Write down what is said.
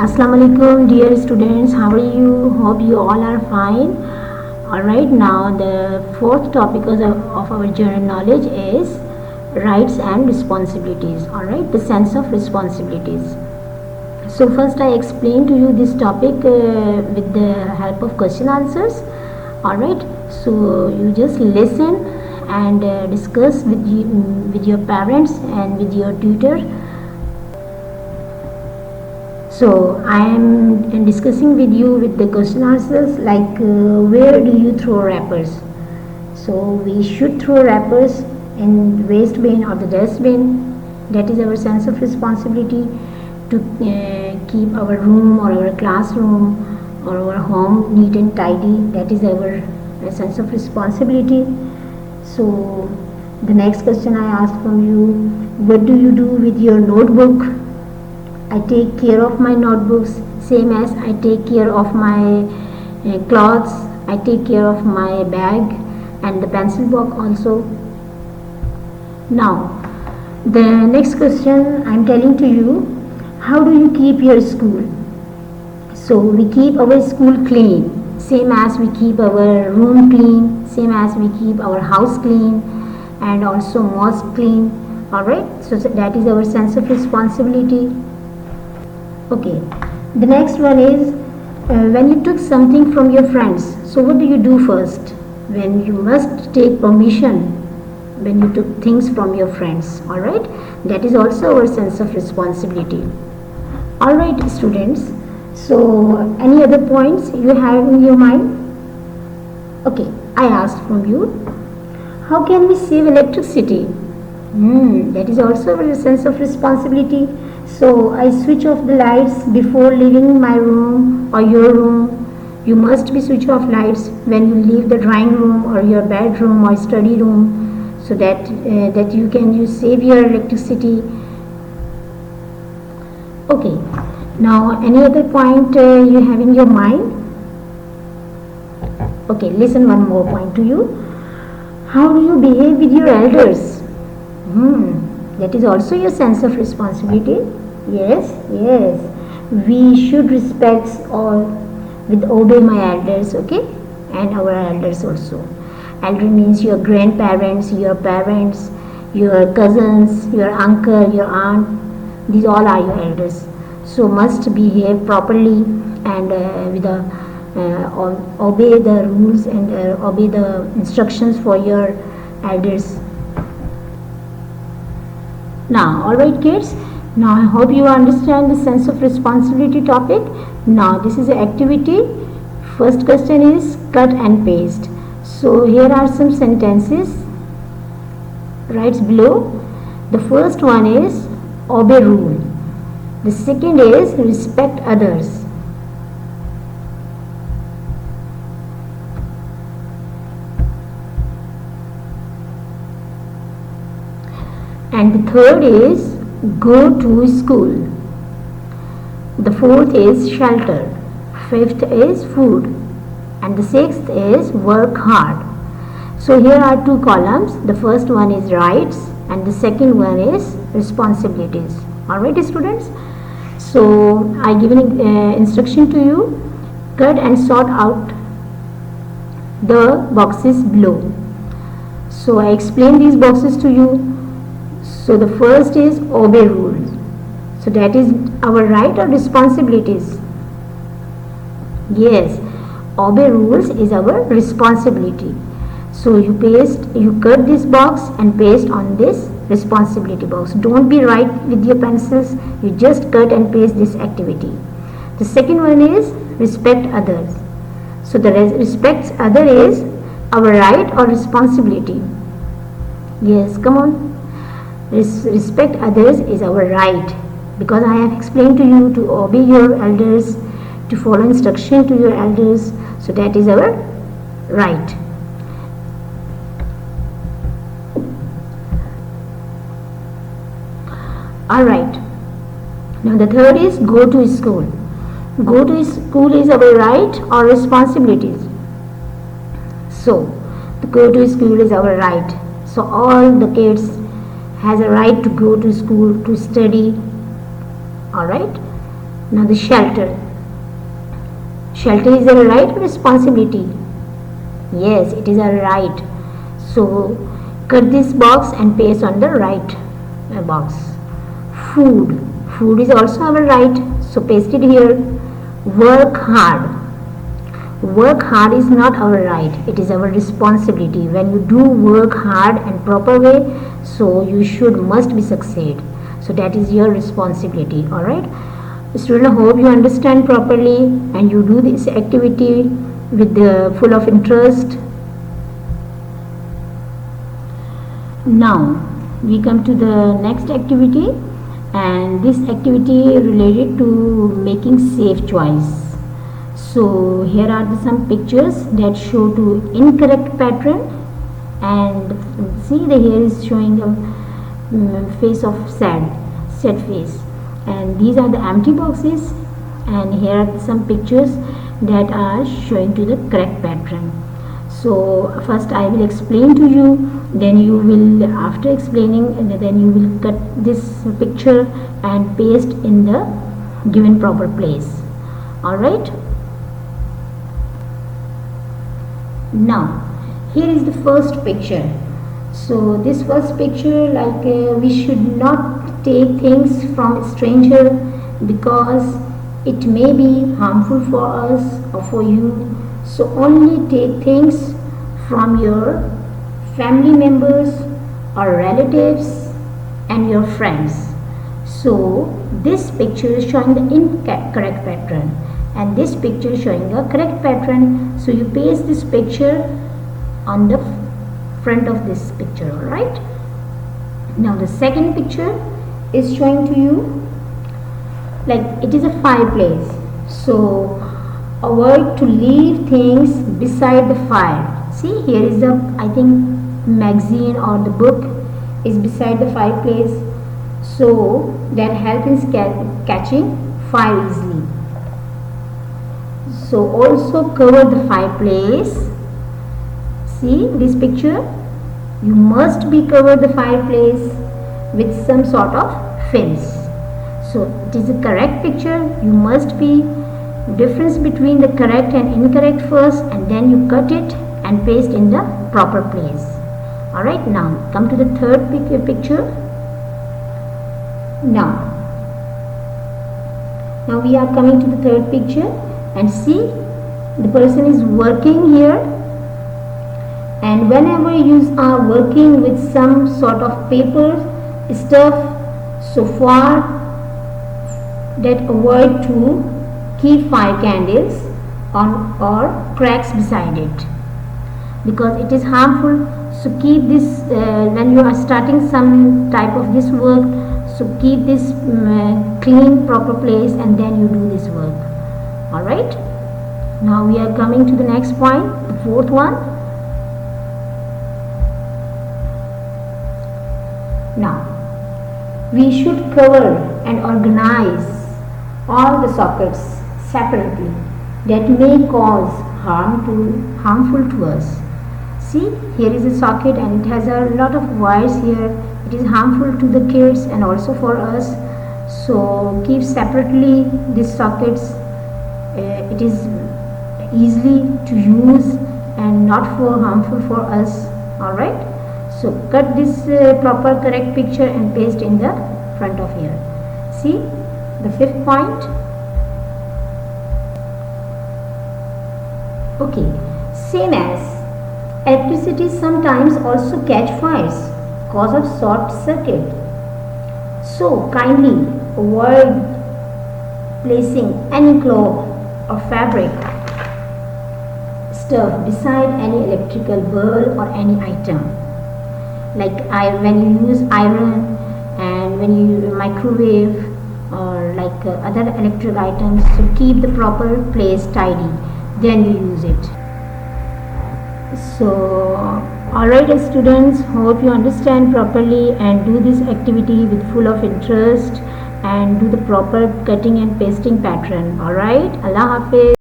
Assalamu alaikum, dear students. How are you? Hope you all are fine. Alright, now the fourth topic of our general knowledge is rights and responsibilities. Alright, the sense of responsibilities. So first I explain to you this topic with the help of question answers. Alright, so you just listen and discuss with your parents and with your tutor. So I am discussing with you with the question answers like where do you throw wrappers? So we should throw wrappers in waste bin or the dustbin. That is our sense of responsibility to keep our room or our classroom or our home neat and tidy. That is our sense of responsibility. So the next question I ask from you, what do you do with your notebook? I take care of my notebooks same as I take care of my clothes. I take care of my bag and the pencil box also. Now the next question I am telling to you, how do you keep your school? So we keep our school clean same as we keep our room clean, same as we keep our house clean and also mosque clean. Alright, so that is our sense of responsibility. Okay, the next one is when you took something from your friends, so what do you do first? When you must take permission when you took things from your friends, alright? That is also our sense of responsibility. Alright students, so any other points you have in your mind? Okay, I asked from you, how can we save electricity? That is also a sense of responsibility. So I switch off the lights before leaving my room or your room. You must be switch off lights when you leave the drawing room or your bedroom or study room, so that you save your electricity. Okay. Now any other point you have in your mind? Okay. Listen, one more point to you. How do you behave with your elders? That is also your sense of responsibility. Yes, we should respect or with obey my elders, okay, and our elders also. Elder means your grandparents, your parents, your cousins, your uncle, your aunt. These all are your elders. So must behave properly and obey the rules and obey the instructions for your elders. Now, alright kids, now I hope you understand the sense of responsibility topic. Now this is an activity. First question is cut and paste. So here are some sentences right below. The first one is obey rule. The second is respect others. And the third is go to school. The fourth is shelter. Fifth is food. And the sixth is work hard. So here are two columns. The first one is rights and the second one is responsibilities. Alright students? So I give an instruction to you. Cut and sort out the boxes below. So I explain these boxes to you. So the first is obey rules. So that is our right or responsibilities? Yes, obey rules is our responsibility. So you cut this box and paste on this responsibility box. Don't be write with your pencils. You just cut and paste this activity. The second one is respect others. So the respect other is our right or responsibility? Yes, come on. Respect others is our right, because I have explained to you to obey your elders, to follow instruction to your elders, so that is our right. Alright, now the third is go to school. Go to school is our right or responsibilities? So the go to school is our right. So all the kids has a right to go to school to study. Alright, Now the shelter. Shelter is a right or responsibility? Yes, it is a right. So cut this box and paste on the right box. Food. Food is also our right. So paste it here. Work hard. Work hard is not our right. It is our responsibility. When you do work hard and proper way, so you must be succeed. So that is your responsibility. Alright. Student, I hope you understand properly and you do this activity with the full of interest. Now we come to the next activity, and this activity related to making safe choice. So here are some pictures that show to incorrect pattern, and see the here is showing a face of sad face, and these are the empty boxes, and here are some pictures that are showing to the correct pattern. So first I will explain to you, then you will, after explaining, then you will cut this picture and paste in the given proper place. Alright. Now here is the first picture. So this first picture, like we should not take things from a stranger because it may be harmful for us or for you. So only take things from your family members or relatives and your friends. So this picture is showing the incorrect pattern, and this picture is showing a correct pattern. So you paste this picture on the front of this picture. Alright. Now the second picture is showing to you, like it is a fireplace. So avoid to leave things beside the fire. See, here is the, I think, magazine or the book is beside the fireplace, so that help in catching fire easily. So also cover the fireplace. See this picture, you must be cover the fireplace with some sort of films. So it is a correct picture. You must be difference between the correct and incorrect first, and then you cut it and paste in the proper place. Alright, now come to the third picture. Now we are coming to the third picture, and see the person is working here, and whenever you are working with some sort of paper stuff, so far that avoid to keep fire candles on or cracks beside it, because it is harmful. So keep this when you are starting some type of this work, so keep this clean proper place and then you do this work. Alright. Now we are coming to the next point, the fourth one. Now we should cover and organize all the sockets separately that may cause harmful to us. See, here is a socket and it has a lot of wires here. It is harmful to the kids and also for us. So keep separately these sockets. It is easily to use and not for harmful for us. Alright. So cut this proper correct picture and paste in the front of here. See the fifth point. Okay, same as electricity sometimes also catch fires cause of short circuit. So kindly avoid placing any cloth or fabric stuff beside any electrical bulb or any item. Like when you use iron and when you microwave or like other electric items, so keep the proper place tidy, then you use it. So alright students, hope you understand properly and do this activity with full of interest and do the proper cutting and pasting pattern. Alright, Allah Hafiz.